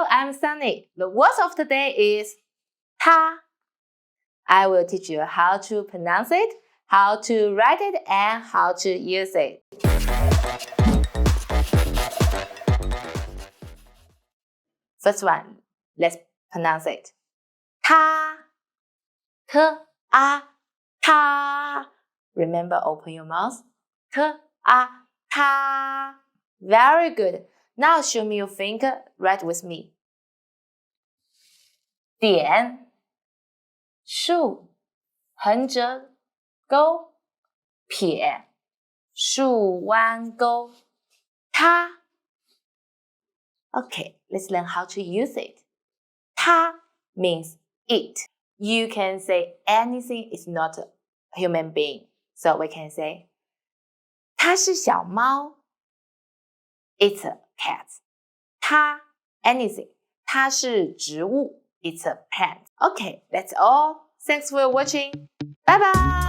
Hello, I'm Sunny. The word of the day is 它. I will teach you how to pronounce it, how to write it, and how to use it. First one, let's pronounce it. 它 它 Remember, open your mouth. 它 Very good. Now show me your finger. Write with me. 点竖横折钩撇竖弯钩它 Okay, let's learn how to use it. 它 means it. You can say anything is not a human being. So we can say 它是小猫 It's a cat. 它 anything. 它是植物 It's a plant. Okay, that's all. Thanks for watching. Bye bye.